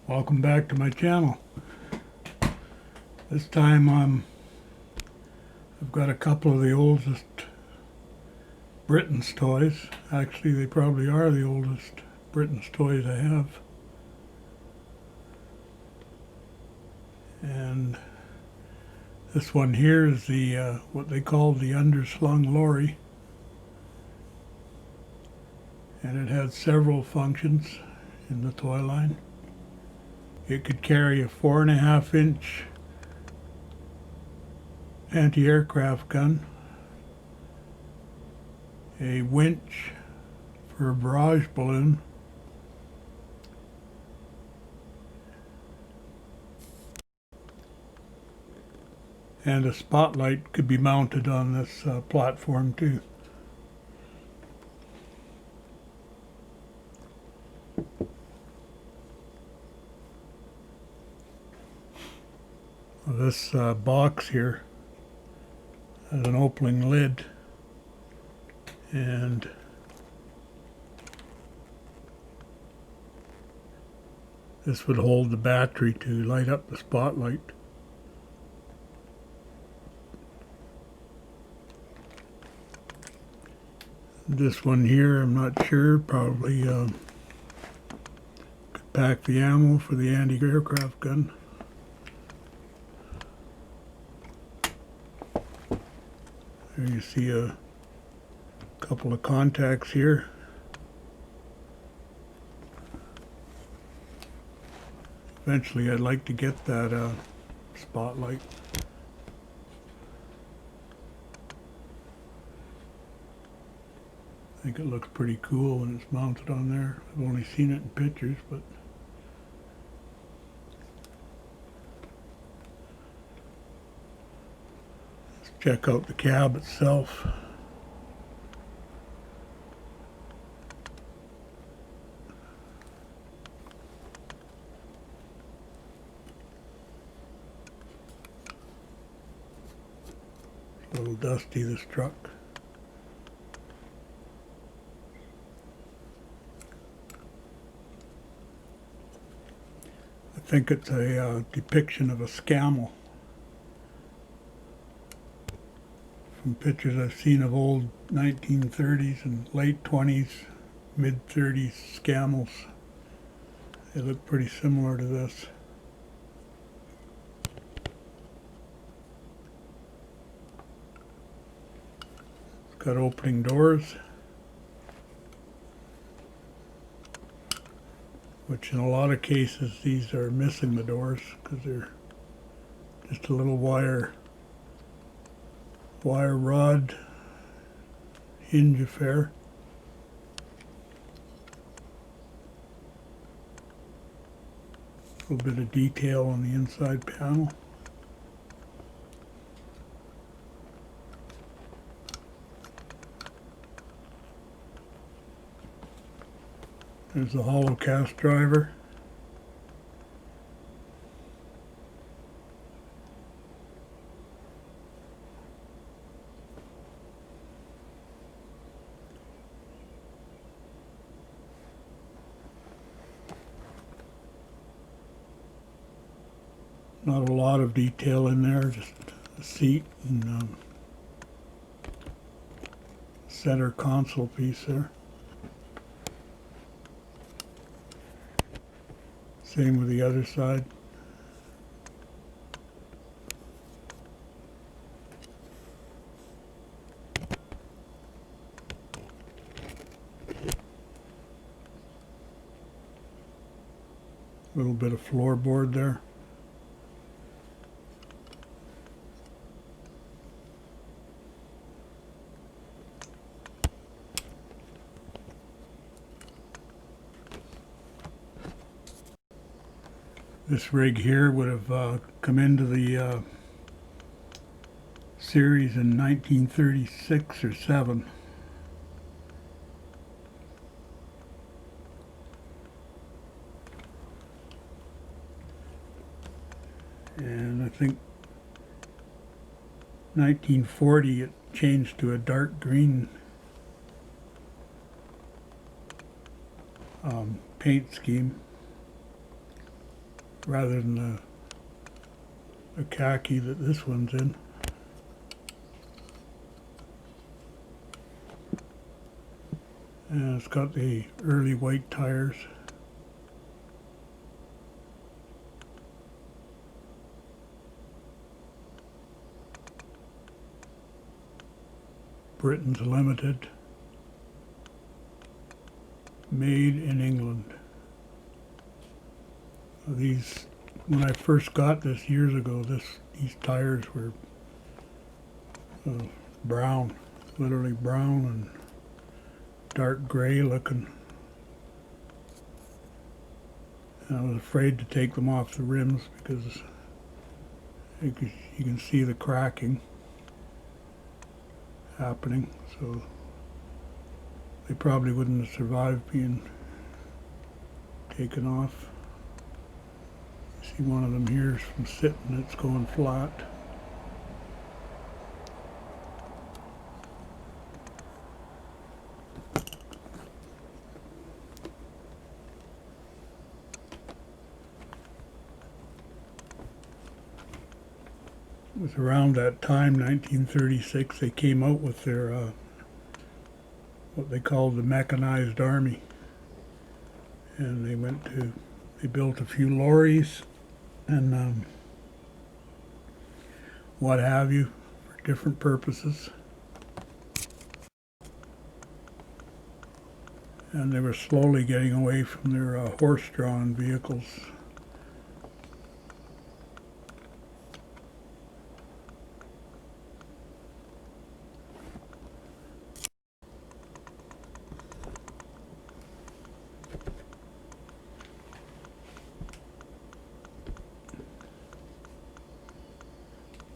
Welcome back to my channel. This time I've got a couple of the oldest Britain's toys. Actually, they probably are the oldest Britain's toys I have. And this one here is the what they call the underslung lorry. And it had several functions in the toy line. It could carry a 4.5-inch anti-aircraft gun, a winch for a barrage balloon, and a spotlight could be mounted on this platform too. This box here has an opening lid, and this would hold the battery to light up the spotlight. This one here, I'm not sure, probably could pack the ammo for the anti-aircraft gun. There you see a couple of contacts here. Eventually I'd like to get that spotlight. I think it looks pretty cool when it's mounted on there. I've only seen it in pictures, but let's check out the cab itself. A little dusty, this truck. I think it's a depiction of a scamel. From pictures I've seen of old 1930s and late 20s, mid 30s scamels. They look pretty similar to this. It's got opening doors, which in a lot of cases these are missing the doors because they're just a little wire rod hinge affair. A little bit of detail on the inside panel. There's the hollow cast driver. Not a lot of detail in there, just a seat and center console piece there. Same with the other side. A little bit of floorboard there. This rig here would have come into the series in 1936 or 7. And I think 1940 it changed to a dark green paint scheme. rather than the khaki that this one's in. And it's got the early white tires. Britain's Limited. Made in England. These, when I first got this years ago, these tires were brown, literally brown and dark gray looking. And I was afraid to take them off the rims because you can see the cracking happening, so they probably wouldn't have survived being taken off. See one of them here is from sitting, it's going flat. It was around that time, 1936, they came out with their what they called the Mechanized Army, and they built a few lorries and what have you for different purposes. And they were slowly getting away from their horse-drawn vehicles.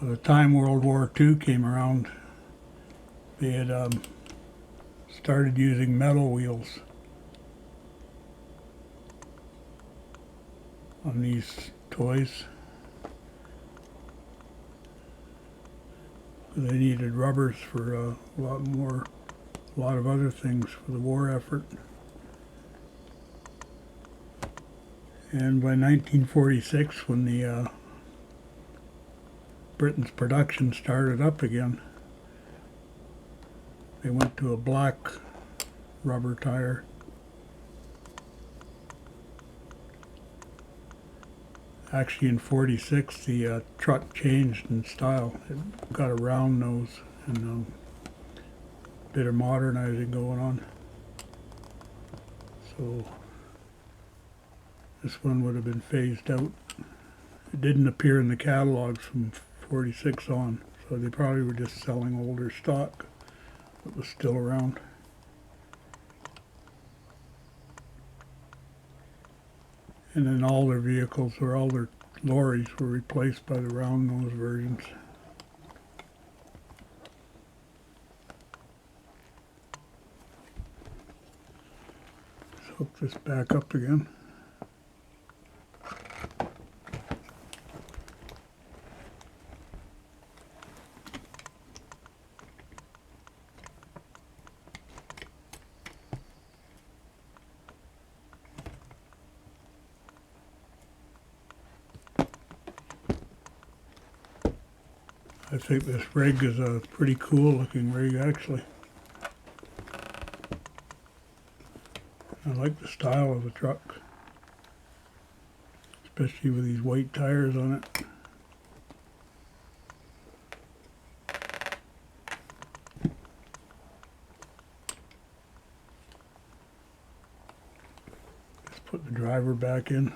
By the time World War II came around, they had started using metal wheels on these toys. They needed rubbers for a lot of other things for the war effort. And by 1946, when the Britain's production started up again, they went to a black rubber tire. Actually, in '46, the truck changed in style. It got a round nose and a bit of modernizing going on. So this one would have been phased out. It didn't appear in the catalogs from '46 on, so they probably were just selling older stock that was still around. And then all their vehicles, or all their lorries, were replaced by the round nose versions. Let's hook this back up again. I think this rig is a pretty cool looking rig, actually. I like the style of the truck, especially with these white tires on it. Let's put the driver back in.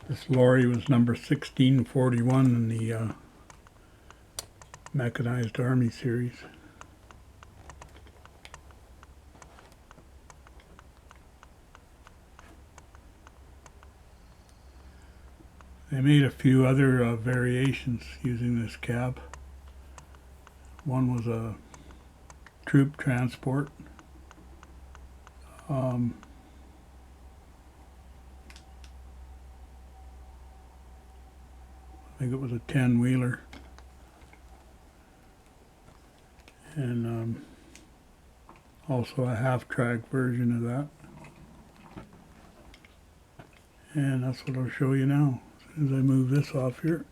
This lorry was number 1641 in the Mechanized Army series. They made a few other variations using this cab. One was a troop transport. I think it was a 10-wheeler. And also a half-track version of that. And that's what I'll show you now, as soon as I move this off here.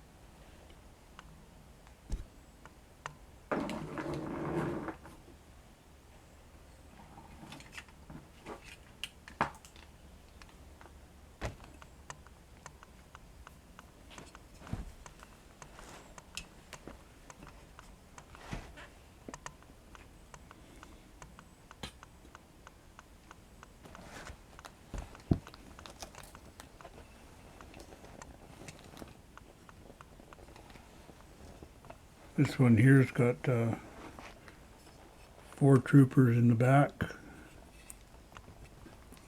This one here's got 4 troopers in the back.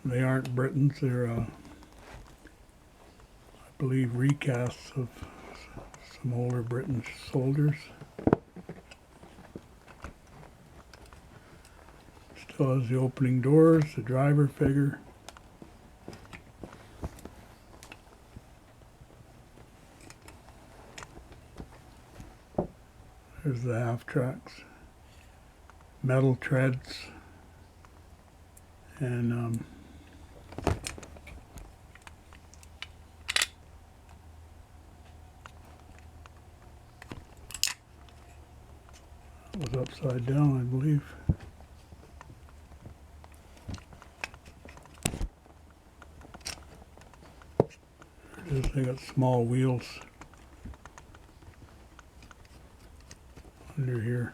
They aren't Britons, they're I believe recasts of some older British soldiers. Still has the opening doors, the driver figure. There's the half tracks, metal treads, and it was upside down, I believe. There it is, they got small wheels under here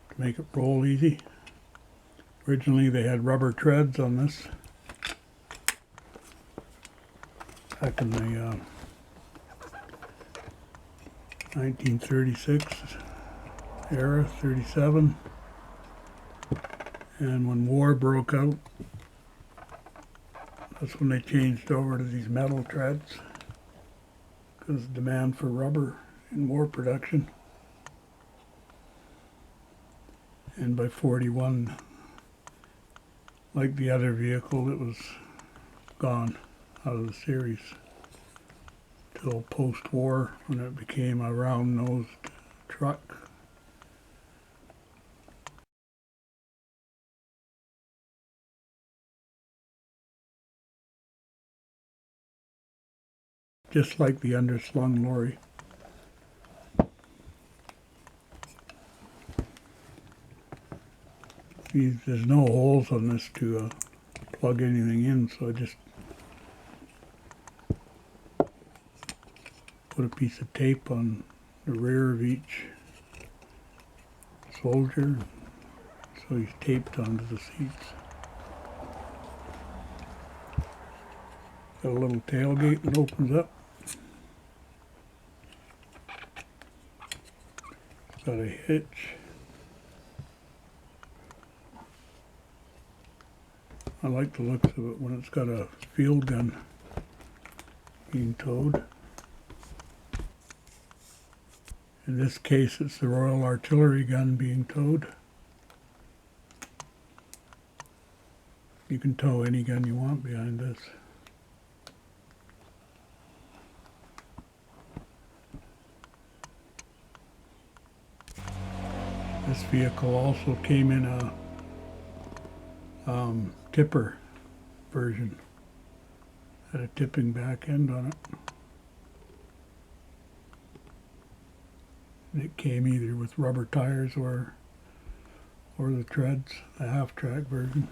to make it roll easy. Originally they had rubber treads on this back in the 1936 era, 37, and when war broke out, that's when they changed over to these metal treads because of demand for rubber in war production. And by 41, like the other vehicle, it was gone out of the series till post-war when it became a round-nosed truck. Just like the underslung lorry. There's no holes on this to plug anything in, so I just put a piece of tape on the rear of each soldier, so he's taped onto the seats. Got a little tailgate that opens up. It's got a hitch. I like the looks of it when it's got a field gun being towed. In this case, it's the Royal Artillery gun being towed. You can tow any gun you want behind this. This vehicle also came in a tipper version. Had a tipping back end on it. And it came either with rubber tires or the treads, the half-track version.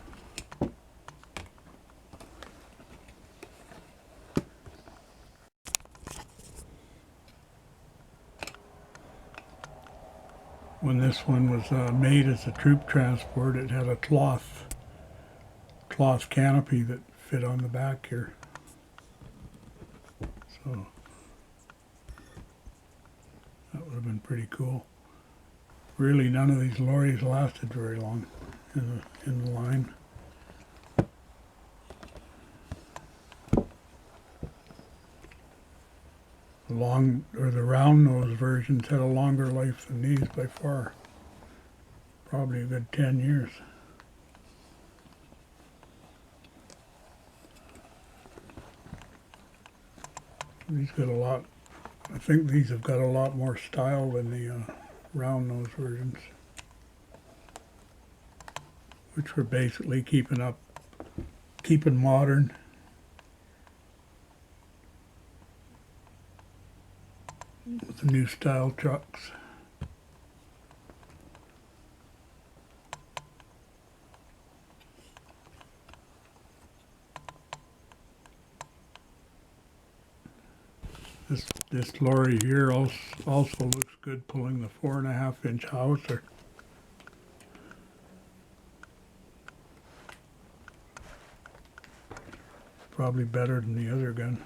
When this one was made as a troop transport, it had a cloth canopy that fit on the back here. So that would have been pretty cool. Really, none of these lorries lasted very long in the line. The round nose versions had a longer life than these by far. Probably a good 10 years. These got a lot, I think these have got a lot more style than the round nose versions, which were basically keeping modern. With the new style trucks. This lorry here also looks good pulling the 4.5-inch howitzer. Probably better than the other gun.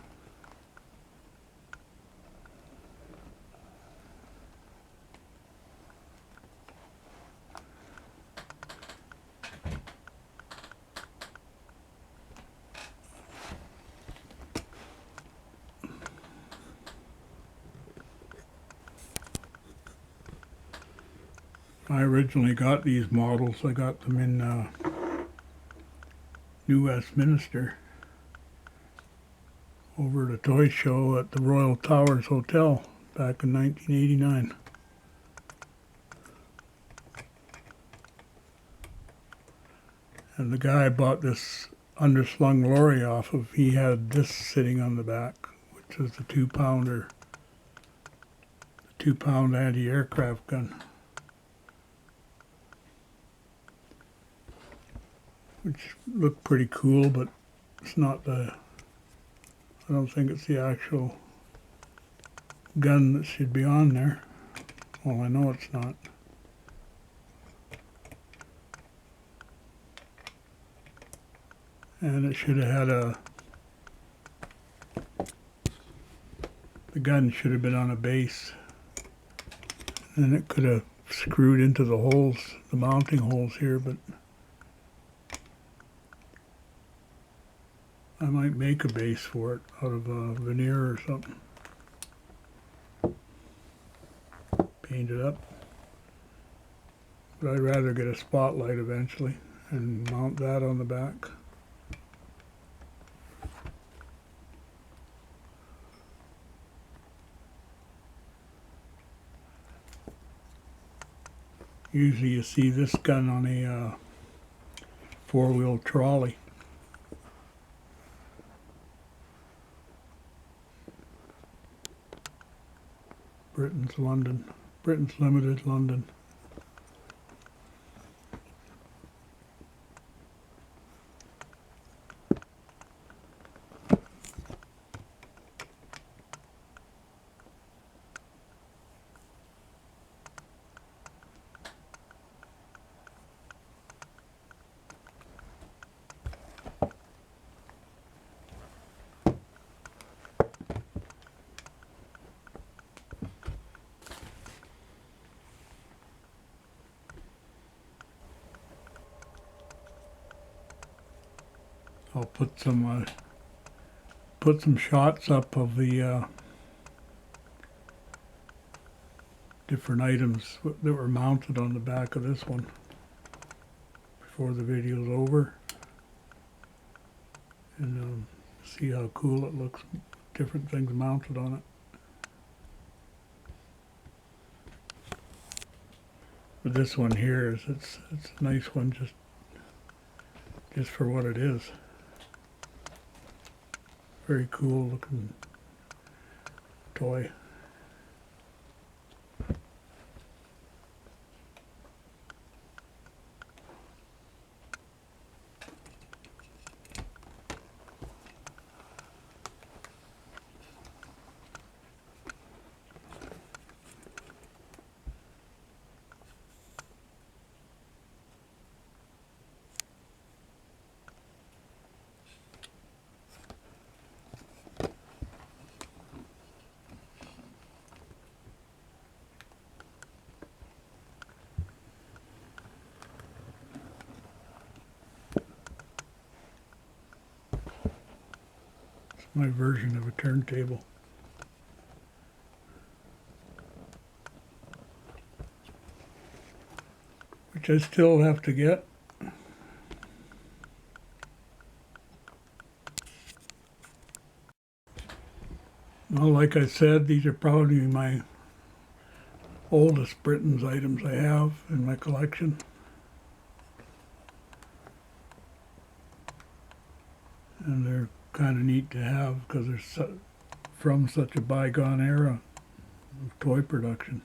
I originally got these models. I got them in New Westminster over at a toy show at the Royal Towers Hotel back in 1989. And the guy I bought this underslung lorry off of, he had this sitting on the back, which was the 2-pounder, the 2-pound anti-aircraft gun. Which looked pretty cool, but it's not I don't think it's the actual gun that should be on there. Well, I know it's not. And it should have had the gun should have been on a base. And it could have screwed into the holes, the mounting holes here, but I might make a base for it out of veneer or something. Paint it up. But I'd rather get a spotlight eventually and mount that on the back. Usually you see this gun on a 4-wheel trolley. Britain's Limited, London. I'll put some shots up of the different items that were mounted on the back of this one before the video's over, and see how cool it looks. Different things mounted on it. But this one here it's a nice one just for what it is. Very cool looking toy. my version of a turntable. Which I still have to get. Well, like I said, these are probably my oldest Britain's items I have in my collection. And they're kind of neat to have because they're from such a bygone era of toy production.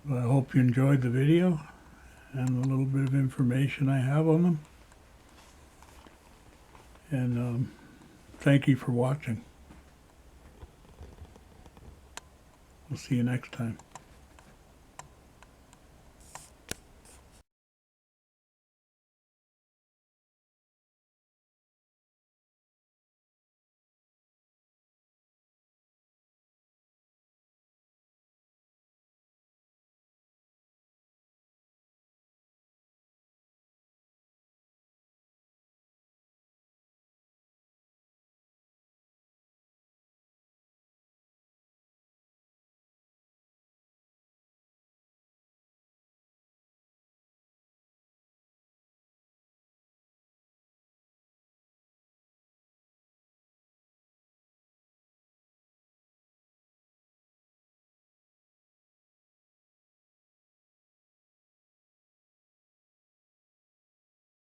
Well, I hope you enjoyed the video and the little bit of information I have on them. And thank you for watching. We'll see you next time.